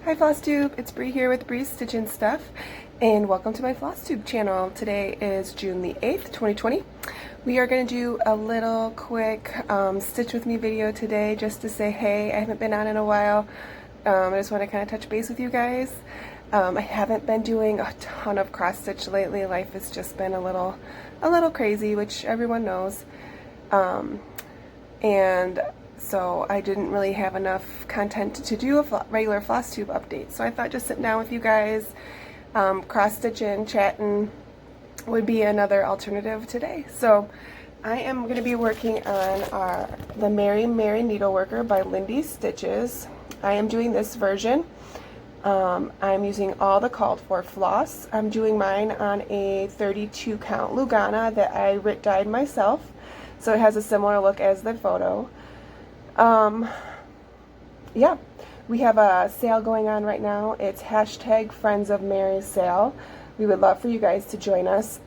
Hi Flosstube, it's Bree here with brees.stitching.stuff, and welcome to my Flosstube channel. Today is June the 8th, 2020. We are going to do a little quick stitch with me video today just to say hey. I haven't been on in a while. I just want to kind of touch base with you guys. I haven't been doing a ton of cross stitch lately. Life has just been a little crazy, which everyone knows. And so I didn't really have enough content to do a regular Flosstube update. So I thought just sitting down with you guys, cross-stitching, chatting would be another alternative today. So I am going to be working on the Merry Mary Needleworker by Lindy Stitches. I am doing this version. I'm using all the called for floss. I'm doing mine on a 32 count Lugana that I dyed myself. So it has a similar look as the photo. Yeah, we have a sale going on right now. It's hashtag Friends of Mary sale. We would love for you guys to join us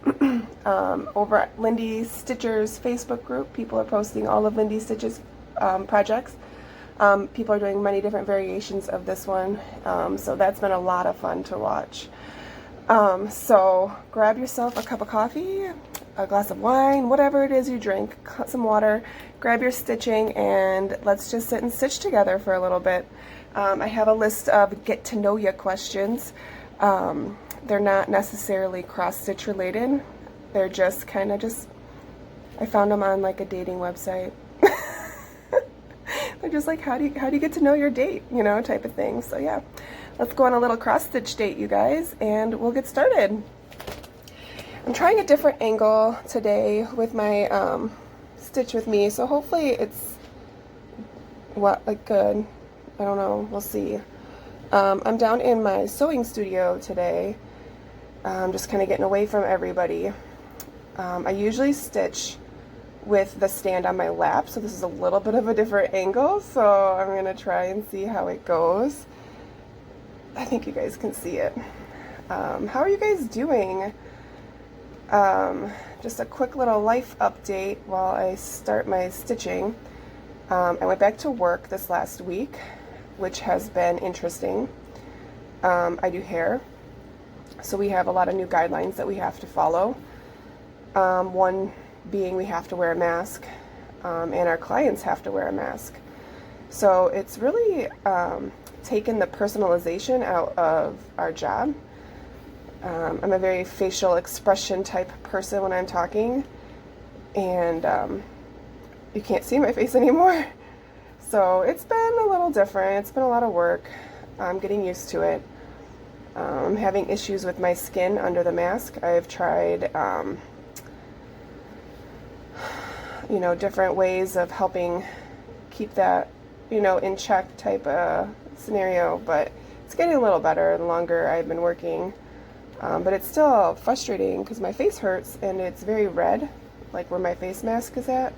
over at Lindy Stitchers Facebook group. People are posting all of Lindy Stitches projects. People are doing many different variations of this one, so that's been a lot of fun to watch. So grab yourself a cup of coffee, a glass of wine, whatever it is you drink, some water, grab your stitching, and let's just sit and stitch together for a little bit. I have a list of get to know ya questions. They're not necessarily cross stitch related. They're just kind of I found them on like a dating website. They're just like, how do you get to know your date, you know, type of thing. So yeah, let's go on a little cross stitch date, you guys, and we'll get started. I'm trying a different angle today with my stitch with me, so hopefully it's good. I don't know, we'll see. I'm down in my sewing studio today. I'm just kind of getting away from everybody. I usually stitch with the stand on my lap, so this is a little bit of a different angle, so I'm gonna try and see how it goes. I think you guys can see it. How are you guys doing? Just a quick little life update while I start my stitching. I went back to work this last week, which has been interesting. I do hair, so we have a lot of new guidelines that we have to follow. One being we have to wear a mask, and our clients have to wear a mask. So it's really taken the personalization out of our job. I'm a very facial expression type person when I'm talking, and you can't see my face anymore. So it's been a little different. It's been a lot of work. I'm getting used to it. I'm having issues with my skin under the mask. I've tried you know, different ways of helping keep that, you know, in check type of scenario, but it's getting a little better the longer I've been working. But it's still frustrating because my face hurts and it's very red, like where my face mask is at.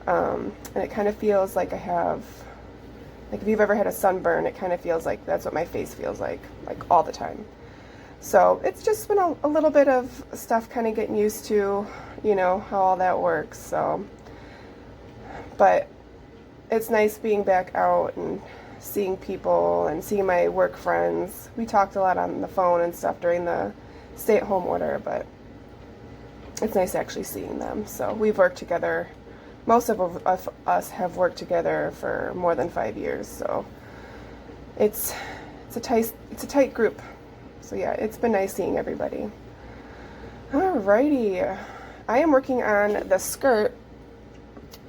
And it kind of feels like I have, like if you've ever had a sunburn, it kind of feels like that's what my face feels like all the time. So it's just been a little bit of stuff kind of getting used to, you know, how all that works. So, but it's nice being back out and seeing people and seeing my work friends. We talked a lot on the phone and stuff during the stay-at-home order, but it's nice actually seeing them. So we've worked together. Most of us have worked together for more than 5 years. So it's a tight group. So yeah, it's been nice seeing everybody. Alrighty, I am working on the skirt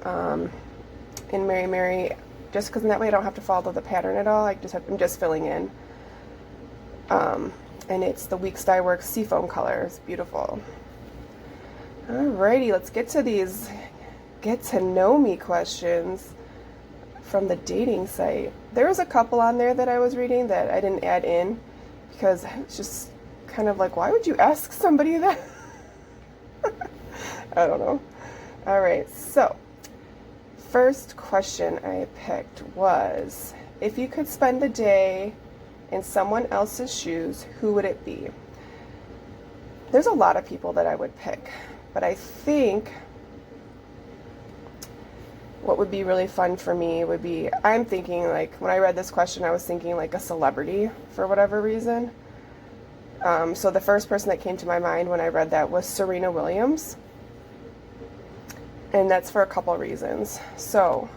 in Merry Mary, just because in that way I don't have to follow the pattern at all. I'm just filling in. And it's the Weeks Dye Works Seafoam color. It's beautiful. Alrighty, let's get to these get to know me questions from the dating site. There was a couple on there that I was reading that I didn't add in because it's just kind of like, why would you ask somebody that? I don't know. Alright, so first question I picked was, if you could spend the day in someone else's shoes, who would it be? There's a lot of people that I would pick, but I think what would be really fun for me would be, I'm thinking like, when I read this question, I was thinking like a celebrity for whatever reason. So the first person that came to my mind when I read that was Serena Williams. And that's for a couple reasons. So,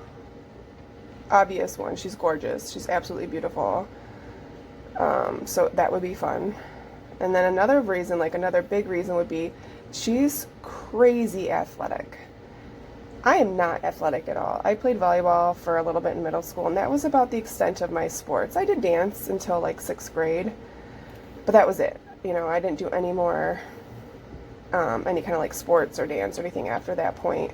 obvious one, she's gorgeous. She's absolutely beautiful. So that would be fun. And then another reason, like another big reason would be, she's crazy athletic. I am not athletic at all. I played volleyball for a little bit in middle school, and that was about the extent of my sports. I did dance until like 6th grade, but that was it. You know, I didn't do any more, any kind of like sports or dance or anything after that point.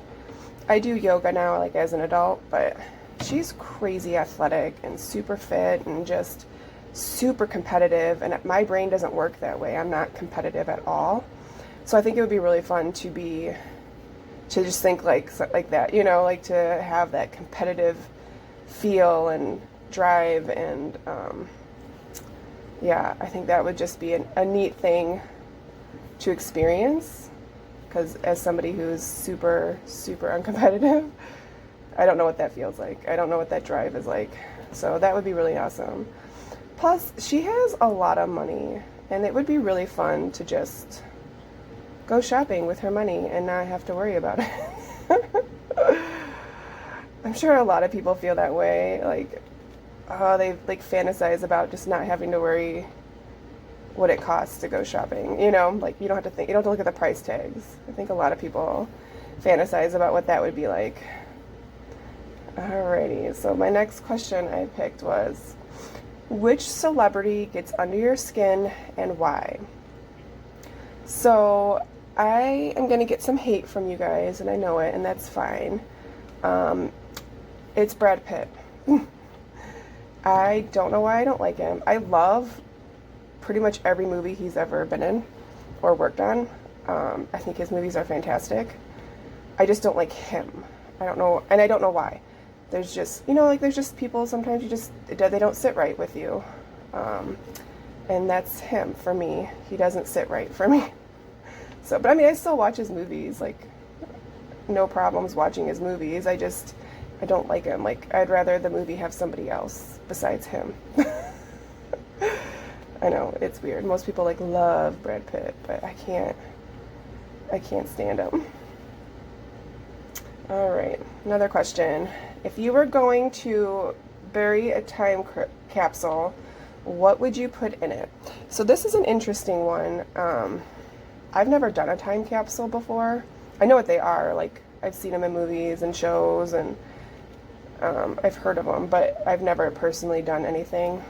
I do yoga now, like as an adult, but she's crazy athletic and super fit and just super competitive, and my brain doesn't work that way. I'm not competitive at all. So I think it would be really fun to just think like that, you know, like to have that competitive feel and drive, and yeah, I think that would just be a neat thing to experience, because as somebody who's super, super uncompetitive, I don't know what that feels like. I don't know what that drive is like. So that would be really awesome. Plus, she has a lot of money, and it would be really fun to just go shopping with her money and not have to worry about it. I'm sure a lot of people feel that way, like, oh, they like fantasize about just not having to worry what it costs to go shopping, you know, like you don't have to look at the price tags. I think a lot of people fantasize about what that would be like. Alrighty, so my next question I picked was, which celebrity gets under your skin and why? So I am going to get some hate from you guys, and I know it, and that's fine. It's Brad Pitt. I don't know why I don't like him. I love pretty much every movie he's ever been in or worked on. I think his movies are fantastic. I just don't like him. I don't know, and I don't know why. There's just, you know, like there's just people sometimes they don't sit right with you. And that's him for me. He doesn't sit right for me. So, but I mean, I still watch his movies, like, no problems watching his movies. I don't like him. Like, I'd rather the movie have somebody else besides him. I know, it's weird. Most people, like, love Brad Pitt, but I can't stand him. Alright, another question. If you were going to bury a time capsule, what would you put in it? So this is an interesting one. I've never done a time capsule before. I know what they are. Like, I've seen them in movies and shows, and I've heard of them, but I've never personally done anything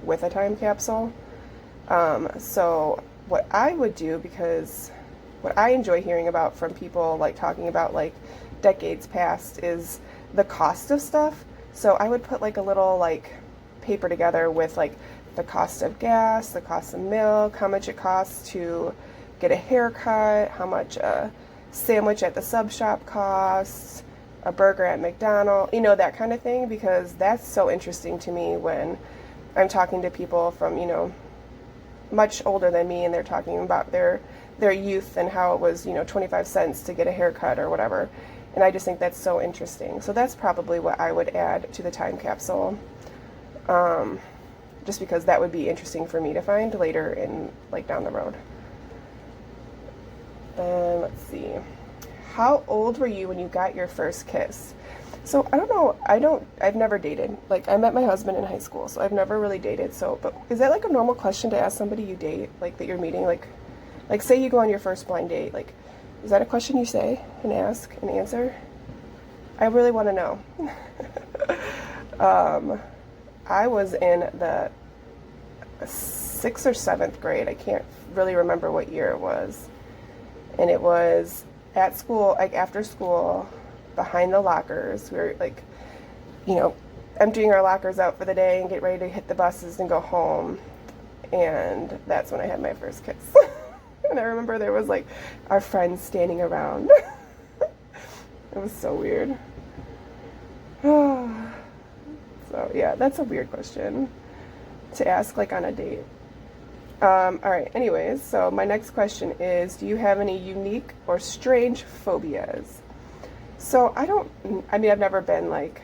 with a time capsule. So what I would do, because what I enjoy hearing about from people, like talking about like decades past, is the cost of stuff. So I would put like a little like paper together with like the cost of gas, the cost of milk, how much it costs to get a haircut, how much a sandwich at the sub shop costs, a burger at McDonald's, you know, that kind of thing, because that's so interesting to me when I'm talking to people from, you know, much older than me, and they're talking about their youth and how it was, you know, 25 cents to get a haircut or whatever. And I just think that's so interesting. So that's probably what I would add to the time capsule. Just because that would be interesting for me to find later in, like, down the road. Let's see. How old were you when you got your first kiss? So I don't know. I've never dated. Like, I met my husband in high school, so I've never really dated. So, but is that like a normal question to ask somebody you date, like that you're meeting? Like say you go on your first blind date. Like, is that a question you say and ask and answer? I really want to know. I was in the 6th or 7th grade. I can't really remember what year it was. And it was at school, like after school, behind the lockers. We were like, you know, emptying our lockers out for the day and get ready to hit the buses and go home. And that's when I had my first kiss. And I remember there was like our friends standing around. It was so weird. So yeah, that's a weird question to ask like on a date. Alright, anyways, so my next question is, do you have any unique or strange phobias? So I mean, I've never been like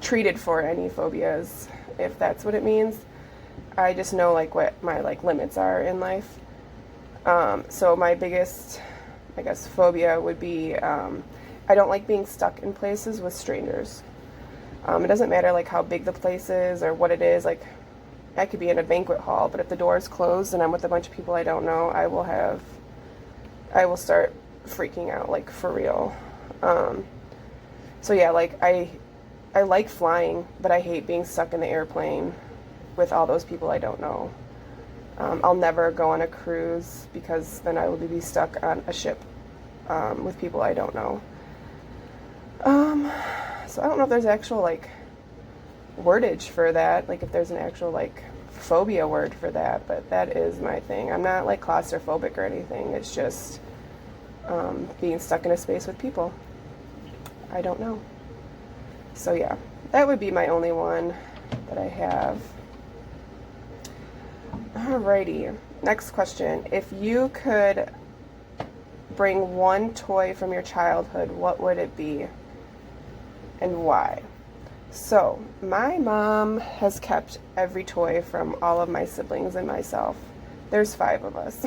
treated for any phobias, if that's what it means. I just know like what my like limits are in life. So my biggest, I guess, phobia would be I don't like being stuck in places with strangers. It doesn't matter like how big the place is or what it is. Like I could be in a banquet hall, but if the door is closed and I'm with a bunch of people I don't know, I will start freaking out, like for real. So yeah, like I like flying, but I hate being stuck in the airplane with all those people I don't know. I'll never go on a cruise because then I will be stuck on a ship with people I don't know. So I don't know if there's actual like wordage for that, like if there's an actual like phobia word for that, but that is my thing. I'm not like claustrophobic or anything. It's just being stuck in a space with people I don't know. So yeah, that would be my only one that I have. Alrighty, next question. If you could bring one toy from your childhood, what would it be and why? So, my mom has kept every toy from all of my siblings and myself. There's 5 of us.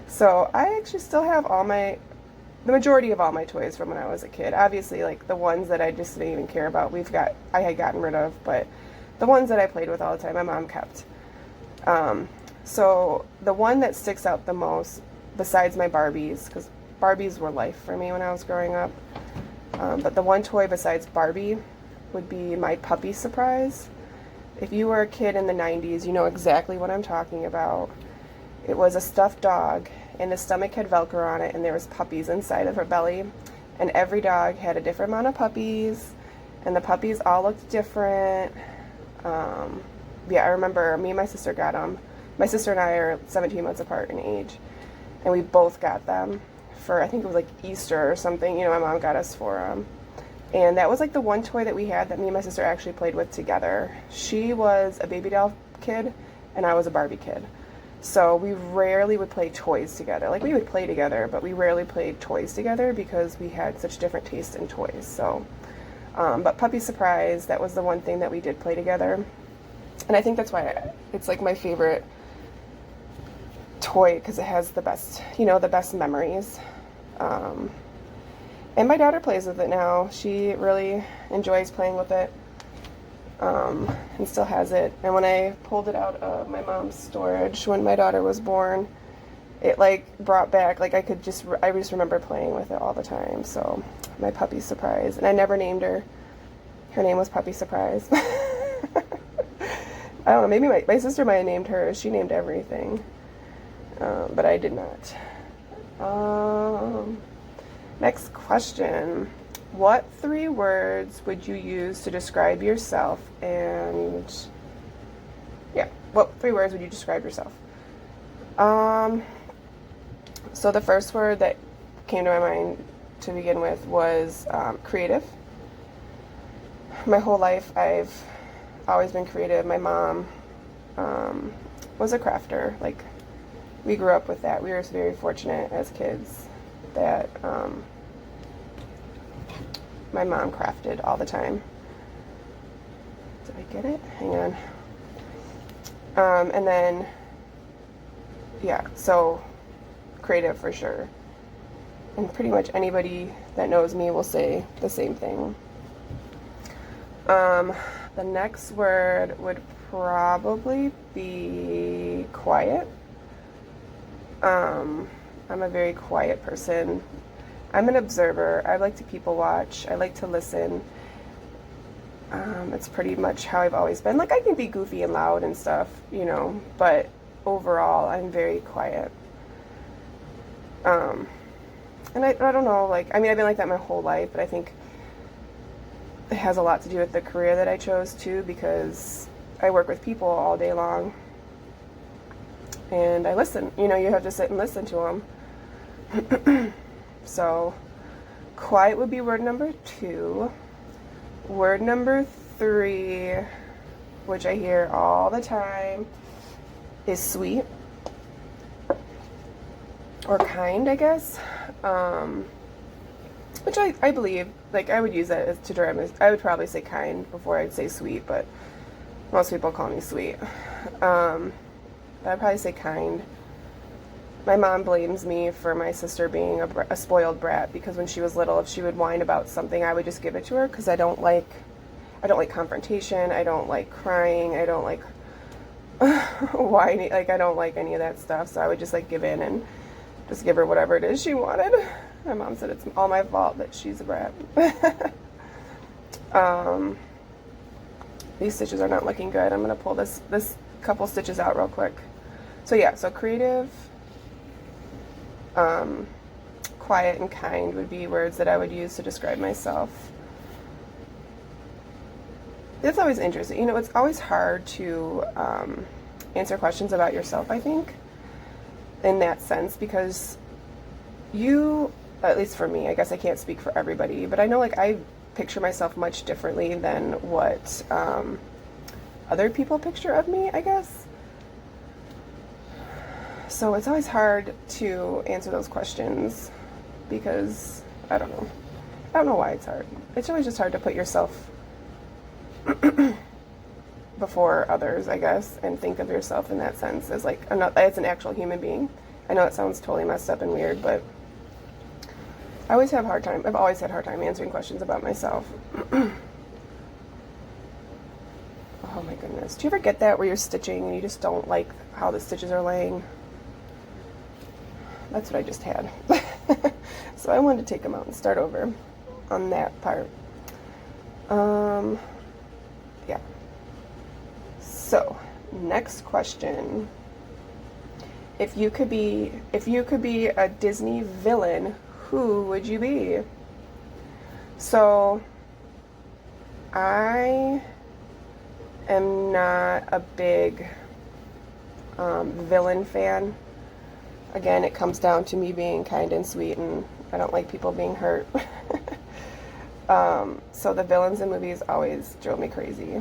So, I actually still have the majority of all my toys from when I was a kid. Obviously, like the ones that I just didn't even care about, I had gotten rid of, but the ones that I played with all the time, my mom kept. So the one that sticks out the most, besides my Barbies, because Barbies were life for me when I was growing up, but the one toy besides Barbie would be my puppy surprise. If you were a kid in the 90s, you know exactly what I'm talking about. It was a stuffed dog, and the stomach had Velcro on it, and there was puppies inside of her belly, and every dog had a different amount of puppies, and the puppies all looked different. Yeah, I remember me and my sister got them. My sister and I are 17 months apart in age, and we both got them for, I think it was like Easter or something. You know, my mom got us for them. And that was like the one toy that we had that me and my sister actually played with together. She was a baby doll kid, and I was a Barbie kid. So we rarely would play toys together. Like we would play together, but we rarely played toys together because we had such different taste in toys. So, but Puppy Surprise, that was the one thing that we did play together. And I think that's why it's like my favorite toy, because it has the best, you know, the best memories. And my daughter plays with it now. She really enjoys playing with it, and still has it. And when I pulled it out of my mom's storage when my daughter was born, it like brought back, like I just remember playing with it all the time. So my Puppy Surprise, and I never named her. Her name was Puppy Surprise. I don't know, maybe my sister might have named her. She named everything, but I did not. Next question. What 3 words would you use to describe yourself? And yeah, what 3 words would you describe yourself? So the first word that came to my mind to begin with was creative. My whole life I've always been creative. My mom was a crafter. Like, we grew up with that. We were very fortunate as kids that my mom crafted all the time. Did I get it? Hang on. And then, yeah, so creative for sure. And pretty much anybody that knows me will say the same thing. The next word would probably be quiet. I'm a very quiet person. I'm an observer. I like to people watch. I like to listen. It's pretty much how I've always been. Like, I can be goofy and loud and stuff, you know, but overall, I'm very quiet. And I don't know, like, I mean, I've been like that my whole life, but I think it has a lot to do with the career that I chose, too, because I work with people all day long. And I listen. You know, you have to sit and listen to them. So, quiet would be word number 2. Word number 3, which I hear all the time, is sweet. Or kind, I guess. which I believe, like, I would use that as to direct. I would probably say kind before I'd say sweet, but most people call me sweet. But I'd probably say kind. My mom blames me for my sister being a spoiled brat, because when she was little, if she would whine about something, I would just give it to her, because I don't like confrontation, I don't like crying, I don't like whining, like, I don't like any of that stuff, so I would just, like, give in and just give her whatever it is she wanted. My mom said it's all my fault that she's a brat. These stitches are not looking good. I'm going to pull this couple stitches out real quick. So yeah, so creative, quiet, and kind would be words that I would use to describe myself. It's always interesting. You know, it's always hard to answer questions about yourself, I think, in that sense, because you, at least for me, I guess I can't speak for everybody, but I know, like, I picture myself much differently than what other people picture of me, I guess. So it's always hard to answer those questions, because I don't know why it's hard. It's always just hard to put yourself before others, I guess, and think of yourself in that sense as, like, as an actual human being. I know it sounds totally messed up and weird, but I've always had a hard time answering questions about myself. Oh my goodness. Do you ever get that where you're stitching and you just don't like how the stitches are laying? That's what I just had. So I wanted to take them out and start over on that part. Yeah. So, next question. If you could be a Disney villain, who would you be? So, I am not a big villain fan. Again, it comes down to me being kind and sweet, and I don't like people being hurt. So the villains in movies always drove me crazy.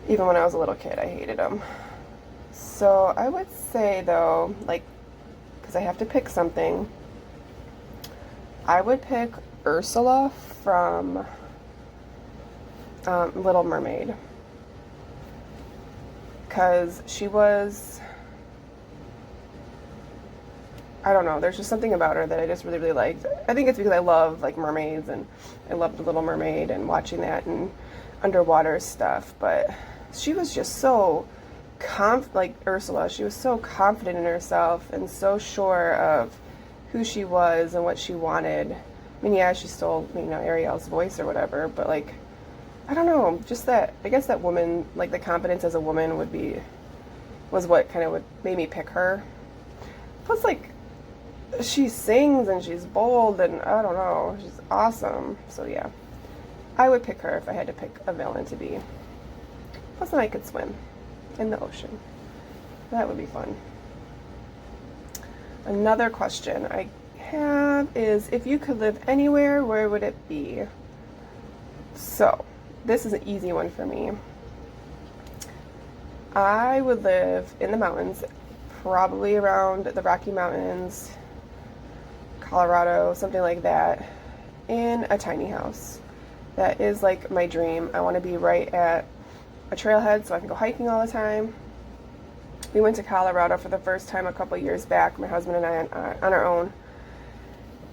Even when I was a little kid, I hated them. So I would say, though, like, because I have to pick something, I would pick Ursula from Little Mermaid. Because she was, I don't know, there's just something about her that I just really, really liked. I think it's because I love, like, mermaids, and I love The Little Mermaid and watching that and underwater stuff, but she was just so like Ursula, she was so confident in herself and so sure of who she was and what she wanted. I mean, yeah, she stole, you know, Ariel's voice or whatever, but, like, I don't know, just that, I guess that woman, like, the confidence as a woman was what kind of made me pick her. Plus, like, she sings and she's bold and I don't know, she's awesome. So yeah, I would pick her if I had to pick a villain to be. Plus then I could swim in the ocean. That would be fun. Another question I have is, if you could live anywhere, where would it be? So this is an easy one for me. I would live in the mountains, probably around the Rocky Mountains, Colorado, something like that, in a tiny house. That is, like, my dream. I want to be right at a trailhead so I can go hiking all the time. We went to Colorado for the first time a couple years back, my husband and I, on our own,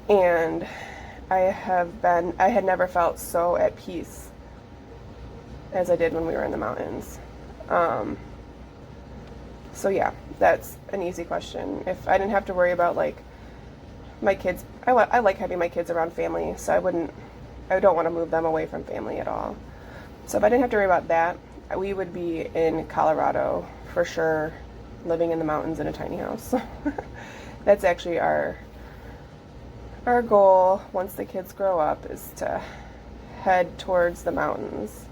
and I had never felt so at peace as I did when we were in the mountains. So yeah, that's an easy question. If I didn't have to worry about, like, my kids, I like having my kids around family, so I don't want to move them away from family at all. So if I didn't have to worry about that, we would be in Colorado for sure, living in the mountains in a tiny house. That's actually our goal once the kids grow up, is to head towards the mountains.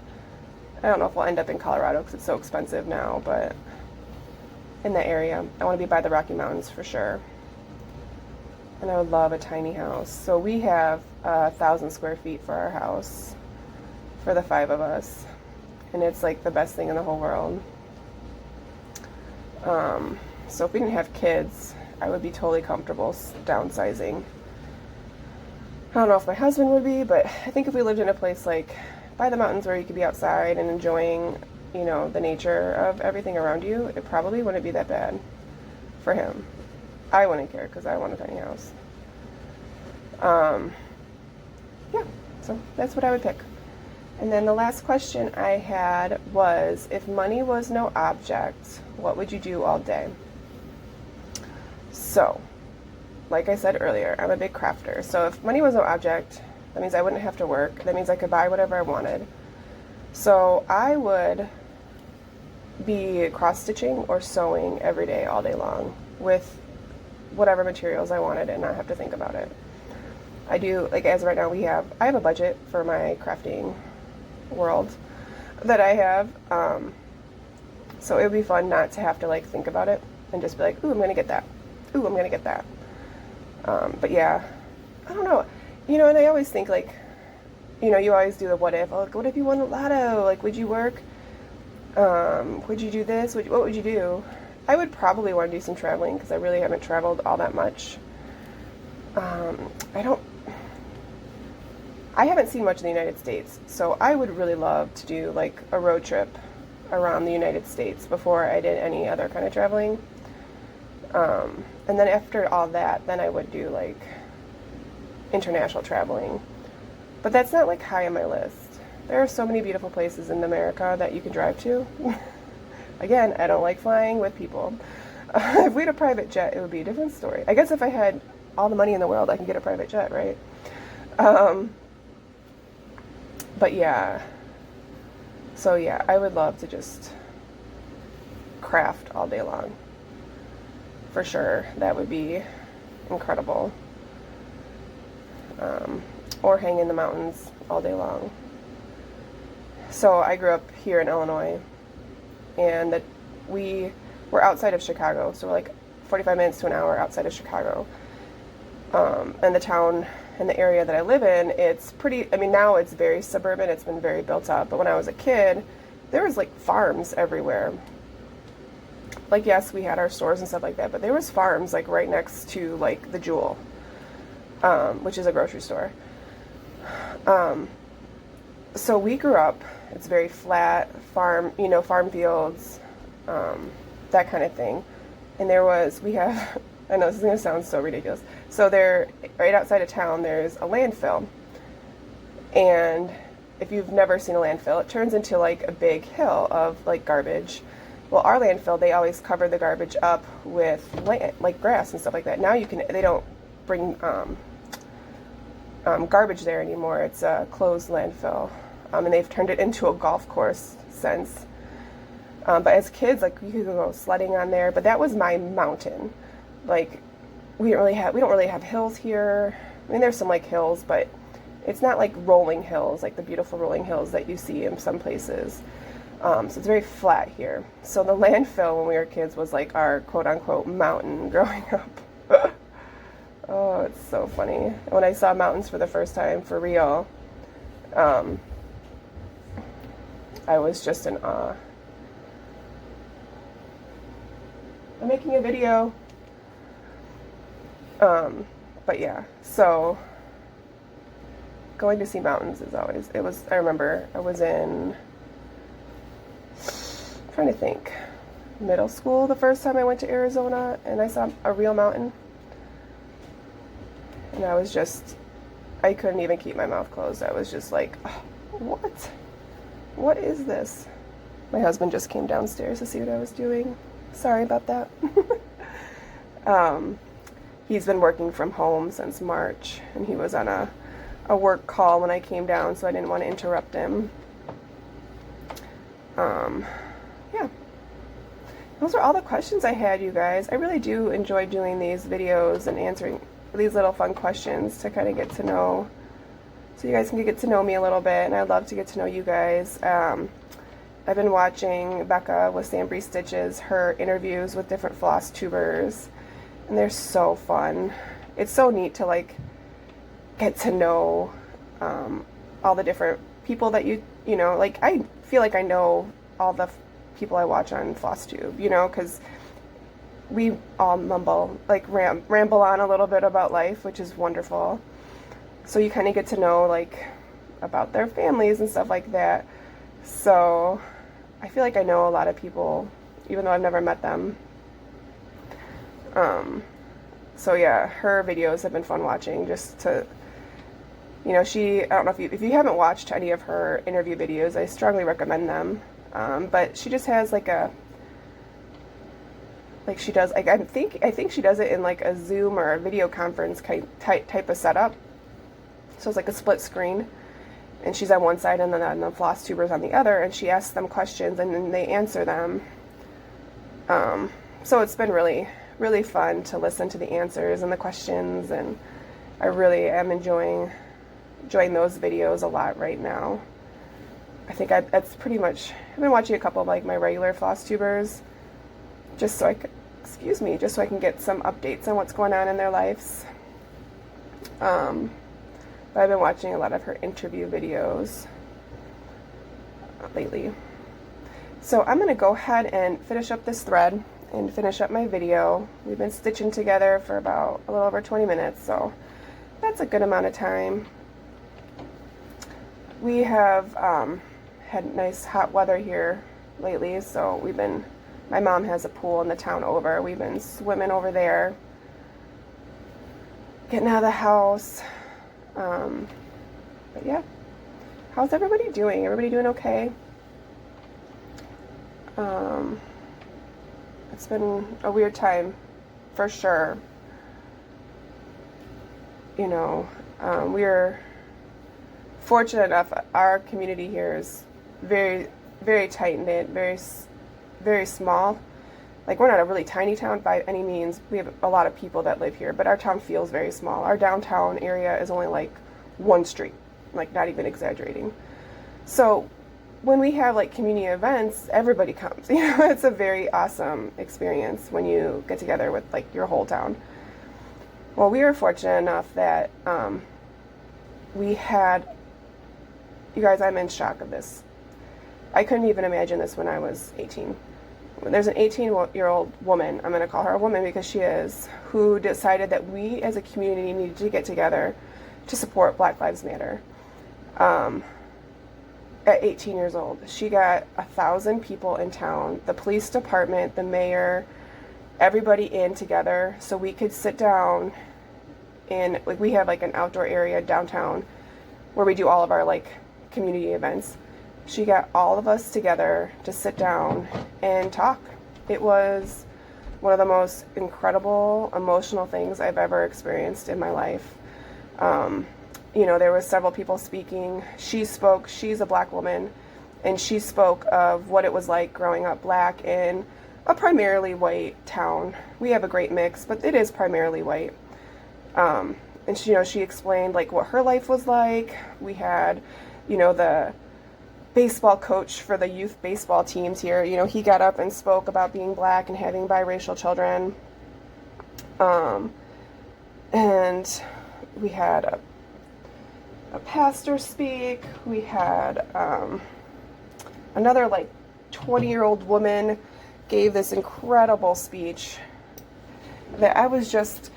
I don't know if we'll end up in Colorado because it's so expensive now, but in that area. I want to be by the Rocky Mountains for sure. And I would love a tiny house. So we have 1,000 square feet for our house, for the 5 of us. And it's, like, the best thing in the whole world. So if we didn't have kids, I would be totally comfortable downsizing. I don't know if my husband would be, but I think if we lived in a place like by the mountains where you could be outside and enjoying, you know, the nature of everything around you, it probably wouldn't be that bad for him. I wouldn't care because I want a tiny house. Yeah, so that's what I would pick. And then the last question I had was, if money was no object, what would you do all day? So, like I said earlier, I'm a big crafter. So if money was no object, that means I wouldn't have to work. That means I could buy whatever I wanted. So I would be cross-stitching or sewing every day, all day long, with whatever materials I wanted and not have to think about it. I do, like as of right now, I have a budget for my crafting world that I have. So it would be fun not to have to like think about it and just be like, ooh, I'm gonna get that. Ooh, I'm gonna get that. But yeah, I don't know. You know, and I always think like, you know, you always do the what if. Like, what if you won the lotto? Like, would you work? Would you do this? What would you do? I would probably want to do some traveling because I really haven't traveled all that much. I haven't seen much of the United States, so I would really love to do like a road trip around the United States before I did any other kind of traveling. And then after all that, then I would do like international traveling. But that's not like high on my list. There are so many beautiful places in America that you can drive to. Again, I don't like flying with people. If we had a private jet, it would be a different story. I guess if I had all the money in the world, I can get a private jet, right? But yeah. So yeah, I would love to just craft all day long. For sure. That would be incredible. Or hang in the mountains all day long. So I grew up here in Illinois, and we were outside of Chicago, so we're like 45 minutes to an hour outside of Chicago. And the town and the area that I live in, it's pretty, I mean, now it's very suburban, it's been very built up, but when I was a kid, there was like farms everywhere. Like, yes, we had our stores and stuff like that, but there was farms like right next to like the Jewel, which is a grocery store. So we grew up, it's very flat, farm, you know, farm fields, that kind of thing. And we have, I know this is going to sound so ridiculous. So right outside of town, there's a landfill. And if you've never seen a landfill, it turns into like a big hill of like garbage. Well, our landfill, they always cover the garbage up with like grass and stuff like that. Now they don't bring garbage there anymore. It's a closed landfill, and they've turned it into a golf course since. But as kids, like, you could go sledding on there. But that was my mountain. Like, we don't really have hills here. I mean, there's some like hills, but it's not like rolling hills, like the beautiful rolling hills that you see in some places. So it's very flat here. So the landfill when we were kids was like our quote unquote mountain growing up. Oh, it's so funny. When I saw mountains for the first time for real, I was just in awe. I'm making a video. But yeah, so going to see mountains is always, I remember I was I'm trying to think, middle school the first time I went to Arizona and I saw a real mountain. And I couldn't even keep my mouth closed. I was just like, oh, what is this? My husband just came downstairs to see what I was doing. Sorry about that. He's been working from home since March, and he was on a work call when I came down, so I didn't want to interrupt him. Yeah. Those are all the questions I had, you guys. I really do enjoy doing these videos and answering these little fun questions to kind of get to know, so you guys can get to know me a little bit, and I'd love to get to know you guys. I've been watching Becca with SamBrieStitches, her interviews with different floss tubers, and they're so fun. It's so neat to like get to know all the different people that you know, like I feel like I know all the people I watch on Flosstube, you know, because we all mumble, like ramble on a little bit about life, which is wonderful. So you kind of get to know like about their families and stuff like that. So I feel like I know a lot of people, even though I've never met them. So yeah, her videos have been fun watching, just to, you know, I don't know if you haven't watched any of her interview videos, I strongly recommend them. But she just has like she does, like, I think she does it in like a Zoom or a video conference type of setup. So it's like a split screen, and she's on one side and then the Flosstubers on the other, and she asks them questions and then they answer them. So it's been really, really fun to listen to the answers and the questions, and I really am enjoying those videos a lot right now. I think that's pretty much, I've been watching a couple of like my regular Flosstubers, just so I can get some updates on what's going on in their lives. But I've been watching a lot of her interview videos lately. So I'm going to go ahead and finish up this thread and finish up my video. We've been stitching together for about a little over 20 minutes, so that's a good amount of time. We have had nice hot weather here lately, so my mom has a pool in the town over. We've been swimming over there, getting out of the house. But yeah, how's everybody doing? Everybody doing okay? It's been a weird time, for sure. You know, we're fortunate enough, our community here is very, very tight-knit, very, very small. Like, we're not a really tiny town by any means. We have a lot of people that live here, but our town feels very small. Our downtown area is only like one street, like, not even exaggerating. So when we have like community events, everybody comes. You know, it's a very awesome experience when you get together with like your whole town. Well, we were fortunate enough that we had, you guys, I'm in shock of this. I couldn't even imagine this when I was 18. There's an 18-year-old woman, I'm going to call her a woman because she is, who decided that we as a community needed to get together to support Black Lives Matter. At 18 years old, she got 1,000 people in town, the police department, the mayor, everybody in together, so we could sit down in, like, we have like an outdoor area downtown where we do all of our like community events. She got all of us together to sit down and talk. It was one of the most incredible, emotional things I've ever experienced in my life. You know, there was several people speaking. She spoke, she's a Black woman, and she spoke of what it was like growing up Black in a primarily white town. We have a great mix, but it is primarily white. And she, you know, she explained like what her life was like. We had, you know, the baseball coach for the youth baseball teams here. You know, he got up and spoke about being Black and having biracial children. And we had a pastor speak. We had another like 20-year-old woman gave this incredible speech that I was just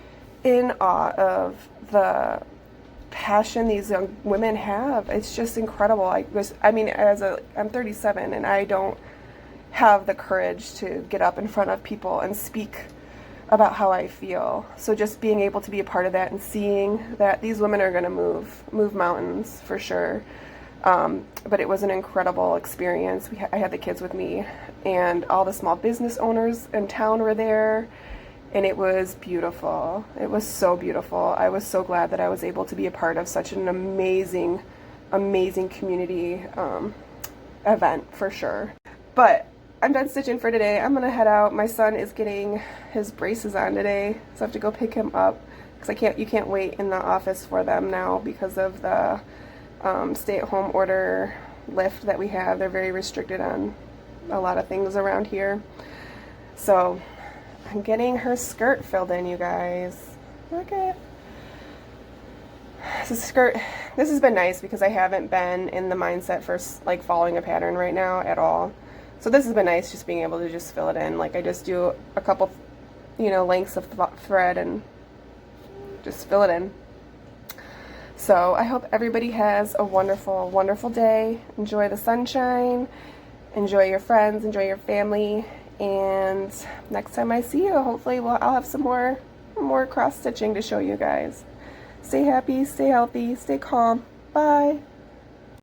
in awe of the passion these young women have. It's just incredible. I mean, I'm 37 and I don't have the courage to get up in front of people and speak about how I feel. So just being able to be a part of that and seeing that these women are going to move mountains for sure. But it was an incredible experience. I had the kids with me, and all the small business owners in town were there, and it was beautiful. It was so beautiful. I was so glad that I was able to be a part of such an amazing, amazing community event for sure. But I'm done stitching for today. I'm gonna head out. My son is getting his braces on today, so I have to go pick him up because you can't wait in the office for them now because of the stay-at-home order lift that we have. They're very restricted on a lot of things around here. So I'm getting her skirt filled in, you guys. Look at this skirt. This has been nice because I haven't been in the mindset for like following a pattern right now at all. So this has been nice, just being able to just fill it in. Like, I just do a couple, you know, lengths of thread and just fill it in. So I hope everybody has a wonderful, wonderful day. Enjoy the sunshine, enjoy your friends, enjoy your family, and next time I see you, hopefully I'll have some more cross stitching to show you guys. Stay happy, stay healthy, stay calm. Bye.